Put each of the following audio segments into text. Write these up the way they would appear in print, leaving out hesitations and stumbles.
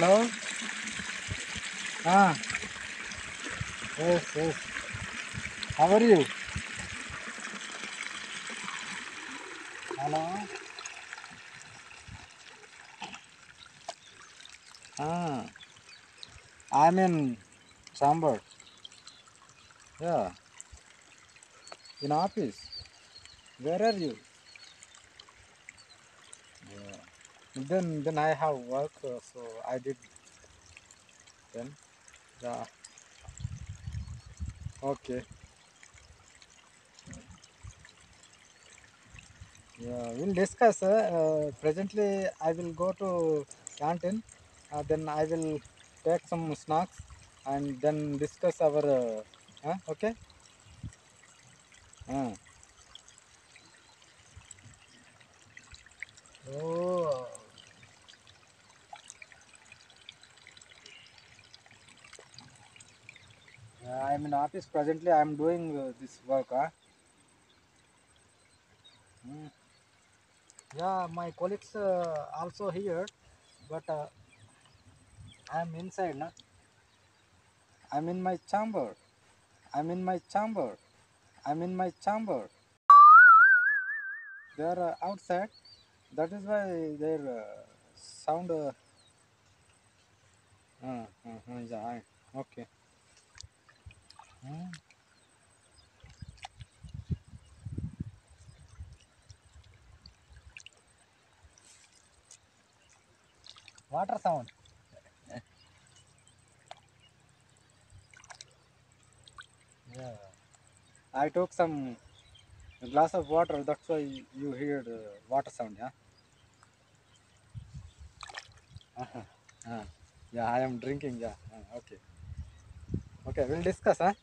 Hello? Ah, yes, yes. How are you? Hello? Ah, I'm in Chamber. Yeah, in office. Where are you? Yeah. Then I have work, so I did then. Yeah. Okay. Yeah, we'll discuss. Presently, I will go to canteen. Then I will take some snacks and then discuss our. Okay. Uh. Oh. I'm in office presently. I'm doing this work. Mm. Yeah, my colleagues also here, but I'm inside. Na? I'm in my chamber. I'm in my chamber. I'm in my chamber. They are outside. That is why their sound. Yeah, okay. Mm. Water sound. Yeah. I took some glass of water. That's why you hear the water sound. Yeah. Uh, yeah, I am drinking. Yeah. Okay. Okay. We'll discuss. Huh?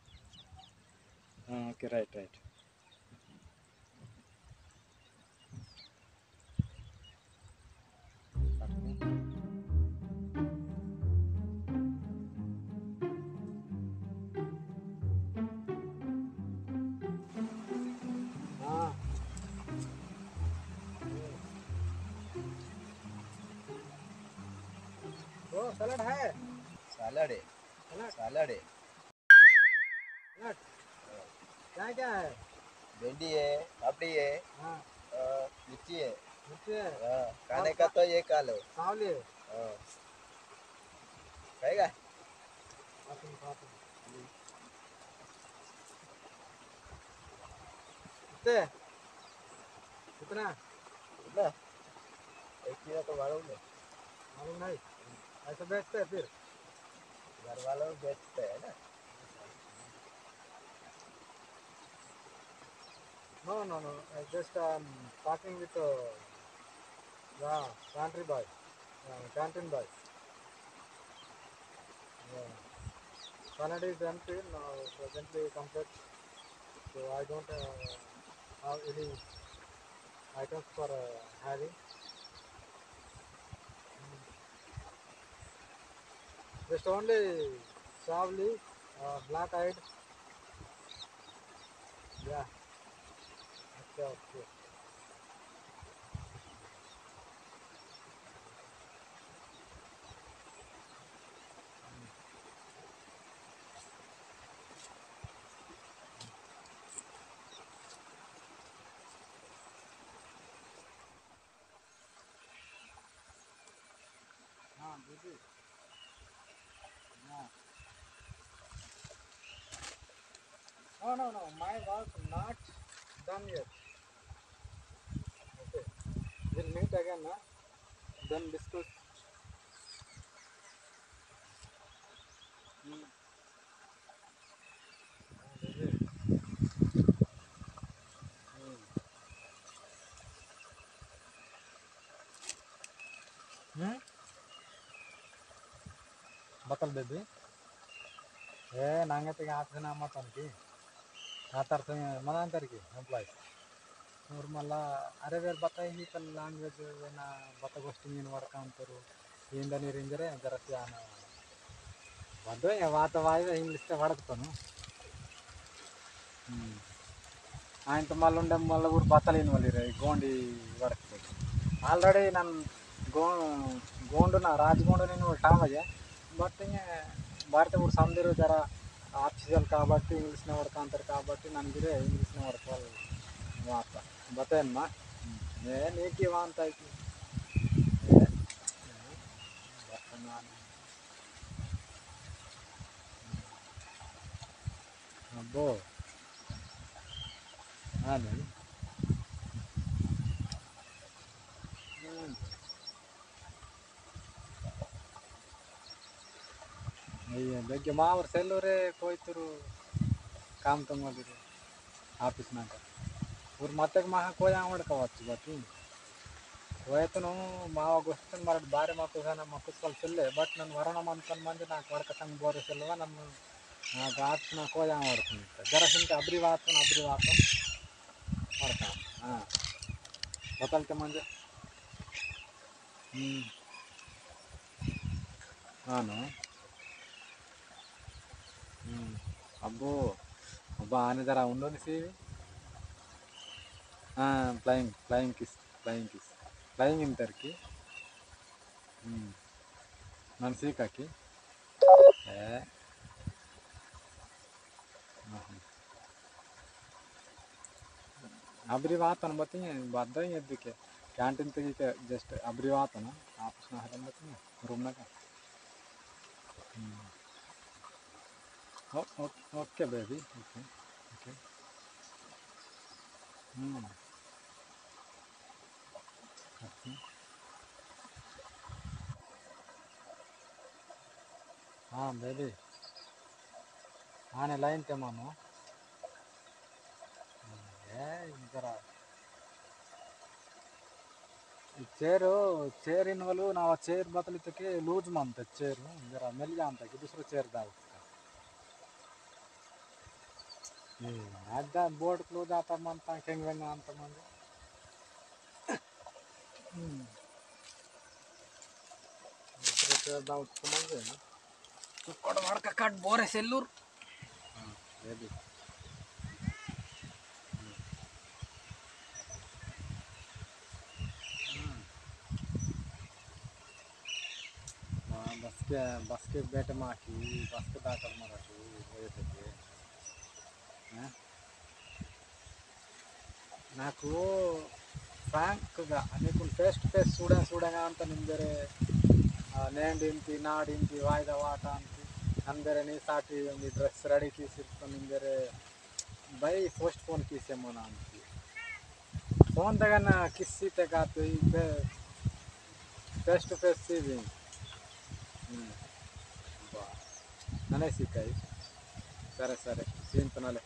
Okay. Right. Right. हाँ वो सलाद है salad आहे सलाद salad आहे सलाद क्या क्या है भेंडी आहे पापडी आहे हाँ मिरची आहे मिर्ची है खाने का तो ये खा लो सावली है काय का पापड़ी पापड़ी कितने कितना कुठला एक किलो तो वाढवलं मालूम नहीं ऐसे बेचते हैं फिर घर वालों बेचते है ना no no no I just talking with yeah country boy canteen boy yeah salad is empty now presently complete so I don't have any items for having just only Savli, black eyed. Yeah, okay, okay. Busy. Yeah. No. My work not done yet. Okay. We'll meet again, huh? Then discuss. Hmm. Busy. Hmm. Batal baby. Nangat yung action na matan ki. Atar sa manan ki employee. Normala अरे where बताई ही कल language vena बता गोष्टी in work काम करो इंदनी रेंजरे जरा से आना बंदो या बात वाई इंग्लिश ते वाडकतोनु ఆయన మళ్ళీ ఉండే మళ్ళీ ఊరు బత్తలేని వాళ్ళు రే గోండి వరకు ఆల్రెడీ నన్ను गो गोंड ना राजगोंड నేను టామగే బట్ భారతపూర్ సందరు జర ఆఫీషియల్ కాబట్టి ఇంగ్లీష్నే వాడుకుంటారు కాబట్టి ನನಗೆ ఇంగ్లీష్నే వాడుకోవాలి ಮಾತ ಬತ್ತೇನಮ್ಮ ನೀಕಿ ಅಂತ ಐತಿ ನಾನು ಅಬ್ಬೋ ನಾನು ಅಯ್ಯ ಬೆಗ್ಗೆ ಮಾವ್ರು ಸೆಲ್ಲೂರೇ ಕೊಯ್ತರು ಕಾಮ್ ತಗೊಂಡಿರು ಆಫೀಸ್ನಾಗ ಊರು ಮತ್ತೆ ಮಹಾ ಕೋಯ ಮಾಡ್ಕೋవచ్చు ಬಟ್ ಹೋಯ್ತನು ಮಾವ ಗೊತ್ತನ್ ಮಾಡಿ ಬಾರಿ ಮಕ್ಕಳು ಮಕ್ಕಳು ಸೆಲ್ಲೆ ಬಟ್ ನನ್ನ ವರಣ ಅನ್ಕೊಂಡು ಮಂದಿ నాకు వడకటంగా బోరే సెల్వ నన్ను నాకు ఆఫీస్ನ కోయ ಮಾಡ್ತೀನಿ ಜರ ಹಿಂಗೆ ಅಬ್ರಿ ವಾತನ ಮಾಡ್ತಾನೆ ಗೊತ್ತಲ್ತೆ ಮಂದಿ ನಾನು అబ్బో అబ్బా అని జర ఉండని సివి ఫ్లయింగ్ కిస్ ఇంటర్కి ನನ್ನ ಸೀಕಾಕಿ ಅಬ್ರಿ ವಾತನ ಬತ್ತೀನಿ ಬದ್ದ ಎದ್ದಕ್ಕೆ ಕ್ಯಾಂಟೀನ್ ತೆಗಿಕೆ ಜಸ್ಟ್ ಅಬ್ರಿ ವಾತನ ಆಫೀಸ್ನ ಹಾಕಿ ಬತ್ತೀನಿ ರೂಮ್ನಾಗ ಓಕೆ ಬೇಬಿ ಓಕೆ ಓಕೆ ಹಾಂ ಬೇಬಿ ಆನೆ ಲೈನ್ ತೆಮಾನು ಜರ ಚೇರಿನ ವಲು ನಾವು ಚೇರ್ ಬದಲಿತಕ್ಕೆ ಲೂಸ್ ಮಾಂತ ಚೇರು ಜರ ಮೆಲ್ಗ ಅಂತ दुसरं चेअर दाव आता बोर्ड क्लोज आता म्हणता केंग ಅಂತ म्हणजे दुसरं चेअर दाव म्हणजे कोड मार्क काट बोरे सेल्लूर बेबी బస్కే బేట మాకి బస్కి దాటర్ మరటు పోయేటకి నాకు ಫ್ರಾಂಕ್గా నీకు ಫೇಸ್ ಟು ಫೇಸ್ చూడగా ಅಂತ ನಿಂದರೆ ನೇಂದಿಂತಿ ನಾಡಿಂತಿ ವಾಯ್ದ ವಾಟ ಅಂತ ಅಂದರೆ ನೀ ಸಾಟಿ ಒಂದು ಡ್ರೆಸ್ ರೆಡಿ ತೀಸಿರ್ಕೊಂಡು ನಿಂದರೆ ಬೈ ಪೋಸ್ಟ್ ಫೋನ್ ಕೀಸೇಮೋನ ಅಂತ ಫೋನ್ ತಗನ ಕಿಸ್ಸಿ ತೆಗಾತು ಈ ಫೇಸ್ ಟು ಫೇಸ್ ಸೀವಿ ನನೇ ಸಿಕ್ಕಾಯಿ సరే సరే సీంతనలే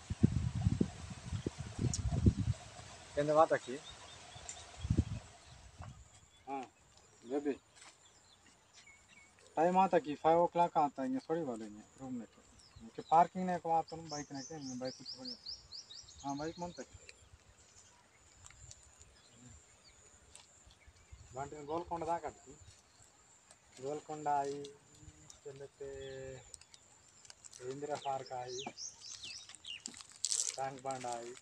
కింద వాతకి बेबी टाइम आता कि 5 o'clock आता है थोड़ी वाले रूम में के पार्किंग ने को आता हूँ बाइक ने के बाइक कुछ हाँ बाइक मन तक बांटे गोलकोंड दाका गोलकोंड आई चलते इंदिरा पार्क आई टैंक बंड आई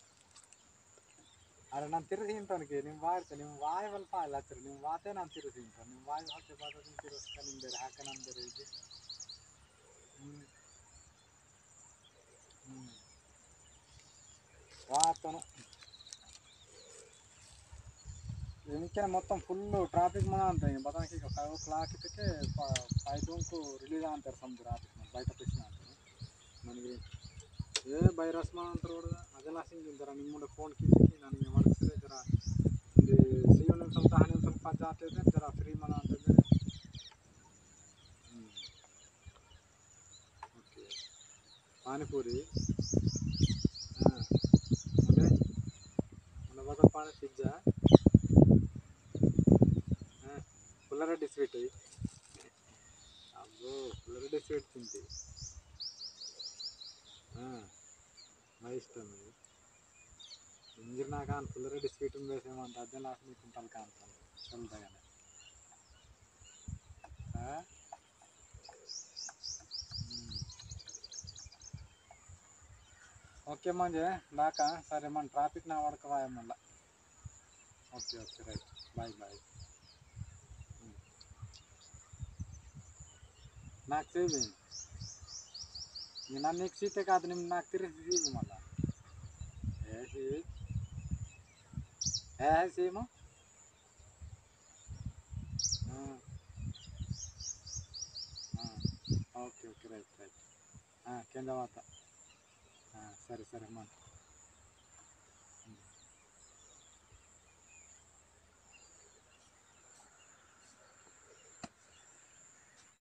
अरे ನಾನು ತಿರುಗಿ ಇಂಟೋನಿಗೆ ನಿಮ್ಮ ವಾಯ್ತು ನಿಮ್ಮ ವಾಯ್ ಸ್ವಲ್ಪ ಅಲ್ಲ ಹತ್ತಿರ ನಿಮ್ಮ ವಾತೆ ನಾನು ತಿರುಗಿ ಇಂಟು ನಿಮ್ಮ ವಾಯ್ ಹೊಟ್ಟೆ ಬಾದ ತಿರುಗಿಸ್ಕ ನಿಂಬೇರೆ ಹಾಕ ನಂಬೇರೆ ಇದು వాతను ఎందుకే మొత్తం ఫుల్ ట్రాఫిక్ మన అంత బతానికి 5 o'clock కి 5 కు రిలీజ్ అంటారు సముద్ర ఆఫీస్ బయట పిచ్చిన అంటారు మనకి ఏ వైರಸ್ ಮಾ ಅಂತ ರೋಡ್ ಅದೆಲ್ಲ ಸಿಂಗಿಂದರ ನಿಮ್ಮ ಫೋನ್ ಕಿಸಿ ನನಗೆ ವರ್ಕ್ಸ್ರೆ ಜರ ಸಿಯೋನ ಸ್ವಲ್ಪ ಹಾನಿ ಸ್ವಲ್ಪ ಜಾತೆ ಇದೆ ಜರ ಫ್ರೀ ಮನ ಅಂತ ಓಕೆ ಪಾನಿಪುರಿ ಮತ್ತೆ మన వద్ద పాని పిజ్జా పుల్లరెడ్డి స్వీట్ అబ్బో పుల్లరెడ్డి స్వీట్ తింటే నా ఇష్టం ఇంజిర్ నాకాన్ పుల్లరెడ్డి స్వీట్ వేసేమంత అద్దె లాస్ట్ మీకు పలకాంతాను చల్దగానే ఓకే మంజే దాకా సరే మన ట్రాఫిక్ నా వడకవాయ మళ్ళా okay okay right bye bye నాకు సేవ్ నేను నన్ను ఎక్సితే కాదు నేను నాకు తిరిగి తీయు మళ్ళా సేమో ఓకే ఓకే రైట్ రైట్ కింద వాత సరే సరే అమ్మా